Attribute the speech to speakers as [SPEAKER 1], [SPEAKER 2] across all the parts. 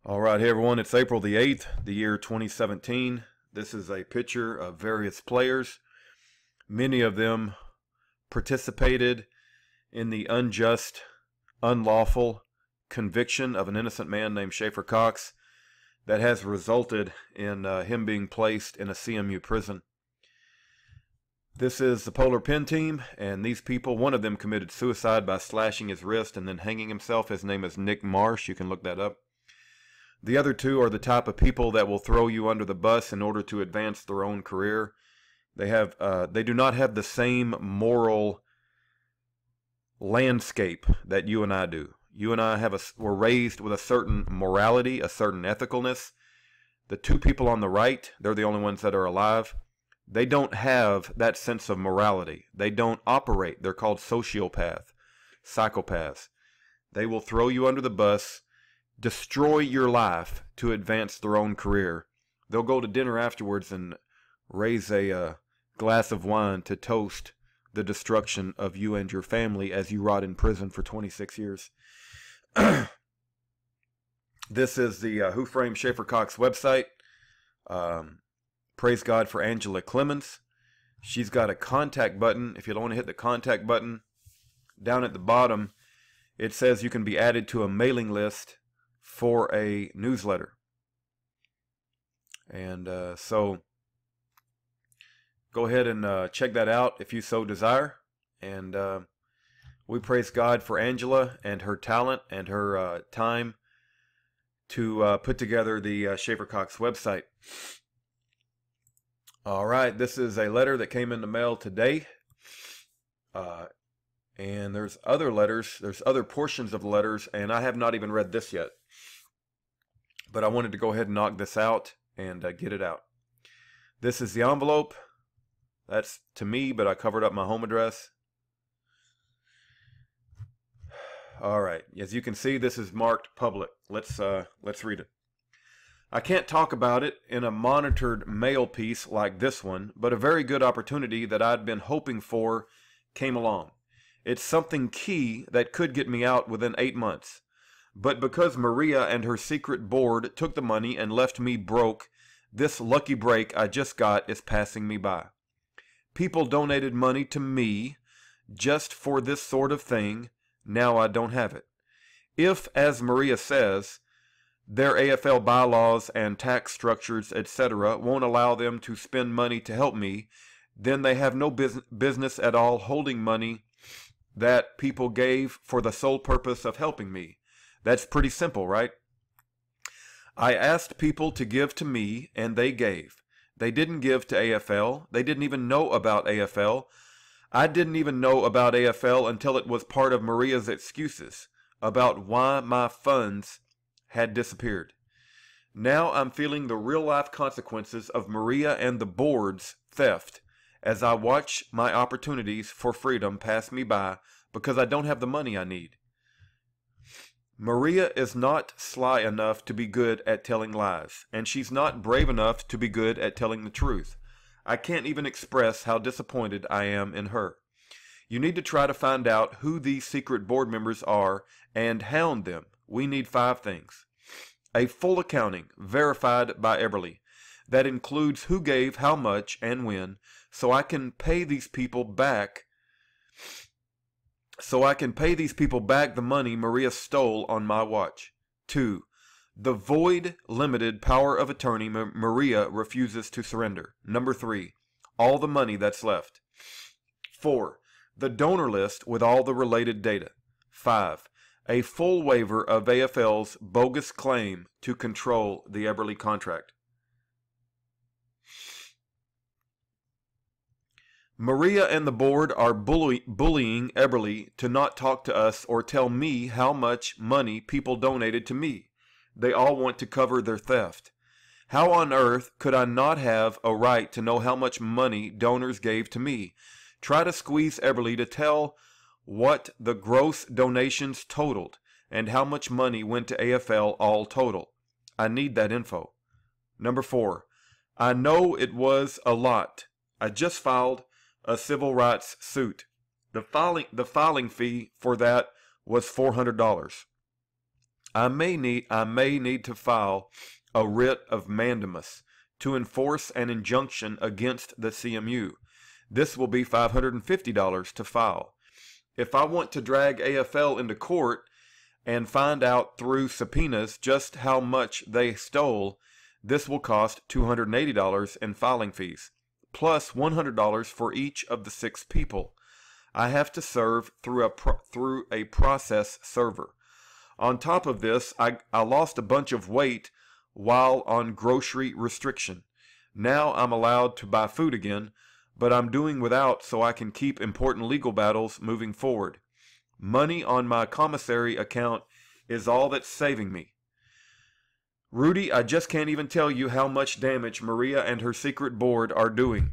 [SPEAKER 1] All right, hey everyone, it's April the 8th, the year 2017. This is a picture of various players. Many of them participated in the unjust, unlawful conviction of an innocent man named Schaeffer Cox that has resulted in him being placed in a CMU prison. This is the Polar Pen team, and these people, one of them committed suicide by slashing his wrist and then hanging himself. His name is Nick Marsh. You can look that up. The other two are the type of people that will throw you under the bus in order to advance their own career. They do not have the same moral landscape that you and I do. You and I were raised with a certain morality, a certain ethicalness. The two people on the right, they're the only ones that are alive. They don't have that sense of morality. They don't operate. They're called sociopaths, psychopaths. They will throw you under the bus, destroy your life to advance their own career. They'll go to dinner afterwards and raise a glass of wine to toast the destruction of you and your family as you rot in prison for 26 years. This is the Who Framed Schaeffer Cox website. Praise God for Angela Clemens. She's got a contact button. If you don't want to hit the contact button, down at the bottom, it says you can be added to a mailing list for a newsletter. And so go ahead and check that out if you so desire. And we praise God for Angela and her talent and her time to put together the Schaeffer Cox website. All right, this is a letter that came in the mail today. And there's other letters, there's other portions of the letters, and I have not even read this yet. But I wanted to go ahead and knock this out and get it out. This is the envelope. That's to me, but I covered up my home address. All right, as you can see, this is marked public. Let's read it. I can't talk about it in a monitored mail piece like this one, but a very good opportunity that I'd been hoping for came along. It's something key that could get me out within 8 months. But because Maria and her secret board took the money and left me broke, this lucky break I just got is passing me by. People donated money to me just for this sort of thing. Now I don't have it. If, as Maria says, their AFL bylaws and tax structures, etc., won't allow them to spend money to help me, then they have no business at all holding money that people gave for the sole purpose of helping me. That's pretty simple, right? I asked people to give to me, and they gave. They didn't give to AFL. They didn't even know about AFL. I didn't even know about AFL until it was part of Maria's excuses about why my funds had disappeared. Now I'm feeling the real-life consequences of Maria and the board's theft as I watch my opportunities for freedom pass me by because I don't have the money I need. Maria is not sly enough to be good at telling lies, and she's not brave enough to be good at telling the truth. I can't even express how disappointed I am in her. You need to try to find out who these secret board members are and hound them. We need 5 things. A full accounting, verified by Eberly. That includes who gave how much and when, so I can pay these people back the money Maria stole on my watch. 2. The void limited power of attorney Maria refuses to surrender. Number 3. All the money that's left. 4. The donor list with all the related data. 5. A full waiver of AFL's bogus claim to control the Eberly contract. Maria and the board are bullying Eberly to not talk to us or tell me how much money people donated to me. They all want to cover their theft. How on earth could I not have a right to know how much money donors gave to me? Try to squeeze Eberly to tell what the gross donations totaled and how much money went to AFL all total. I need that info. Number 4. I know it was a lot. I just filed a civil rights suit. The filing fee for that was $400. I may need to file a writ of mandamus to enforce an injunction against the CMU. This will be $550 to file. If I want to drag AFL into court and find out through subpoenas just how much they stole, this will cost $280 in filing fees, plus $100 for each of the 6 people. I have to serve through a process server. On top of this, I lost a bunch of weight while on grocery restriction. Now I'm allowed to buy food again, but I'm doing without so I can keep important legal battles moving forward. Money on my commissary account is all that's saving me. Rudy, I just can't even tell you how much damage Maria and her secret board are doing.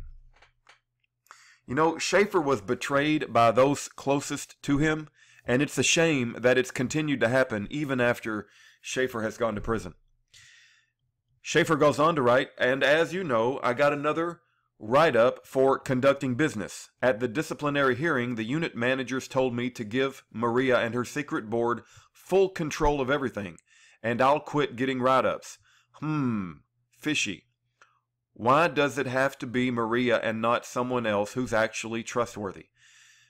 [SPEAKER 1] You know, Schaeffer was betrayed by those closest to him, and it's a shame that it's continued to happen even after Schaeffer has gone to prison. Schaeffer goes on to write, and as you know, I got another write-up for conducting business. At the disciplinary hearing, the unit managers told me to give Maria and her secret board full control of everything, and I'll quit getting write-ups. Fishy. Why does it have to be Maria and not someone else who's actually trustworthy?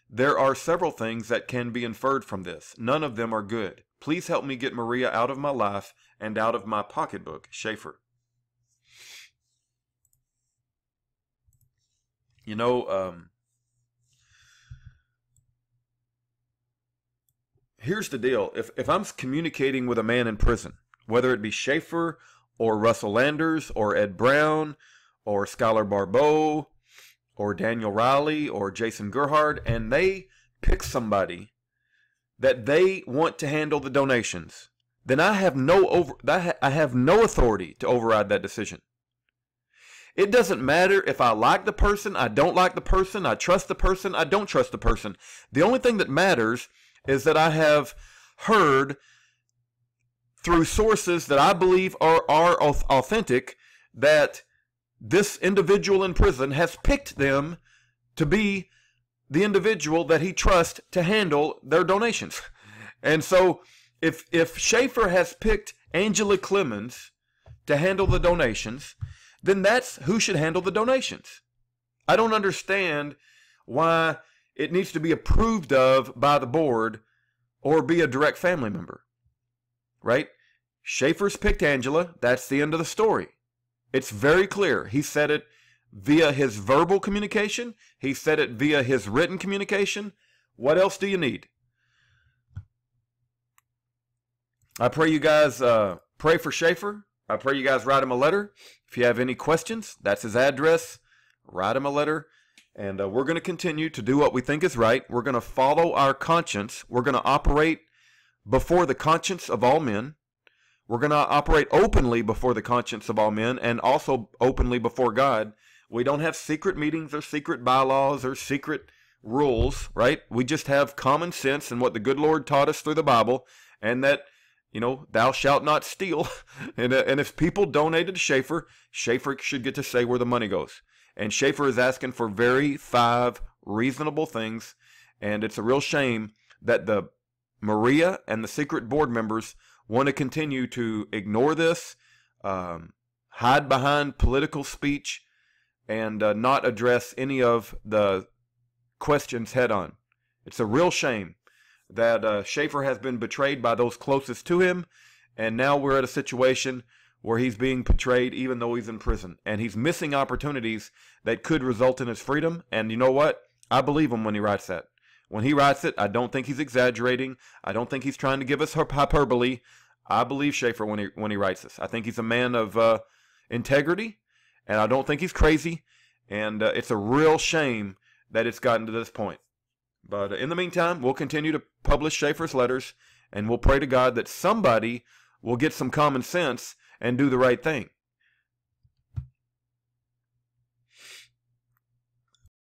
[SPEAKER 1] There are several things that can be inferred from this. None of them are good. Please help me get Maria out of my life and out of my pocketbook. Schaeffer. You know, here's the deal. If I'm communicating with a man in prison, whether it be Schaeffer or Russell Landers or Ed Brown or Skylar Barbeau or Daniel Riley or Jason Gerhard, and they pick somebody that they want to handle the donations, then I have no authority to override that decision. It doesn't matter if I like the person, I don't like the person, I trust the person, I don't trust the person. The only thing that matters is that I have heard through sources that I believe are authentic that this individual in prison has picked them to be the individual that he trusts to handle their donations. And so if Schaeffer has picked Angela Clemens to handle the donations, then that's who should handle the donations. I don't understand why it needs to be approved of by the board or be a direct family member, right? Schaeffer's picked Angela. That's the end of the story. It's very clear. He said it via his verbal communication. He said it via his written communication. What else do you need? I pray you guys pray for Schaeffer. I pray you guys write him a letter. If you have any questions, that's his address. Write him a letter. And we're going to continue to do what we think is right. We're going to follow our conscience. We're going to operate before the conscience of all men. We're going to operate openly before the conscience of all men and also openly before God. We don't have secret meetings or secret bylaws or secret rules, right? We just have common sense and what the good Lord taught us through the Bible, and that, you know, thou shalt not steal. and if people donated to Schaeffer, Schaeffer should get to say where the money goes. And Schaeffer is asking for 5 reasonable things, and it's a real shame that the Maria and the secret board members want to continue to ignore this, hide behind political speech, and not address any of the questions head on. It's a real shame that Schaeffer has been betrayed by those closest to him, and now we're at a situation where he's being betrayed even though he's in prison. And he's missing opportunities that could result in his freedom. And you know what? I believe him when he writes that. When he writes it, I don't think he's exaggerating. I don't think he's trying to give us hyperbole. I believe Schaeffer when he writes this. I think he's a man of integrity, and I don't think he's crazy. And it's a real shame that it's gotten to this point. But in the meantime, we'll continue to publish Schaeffer's letters, and we'll pray to God that somebody will get some common sense and do the right thing.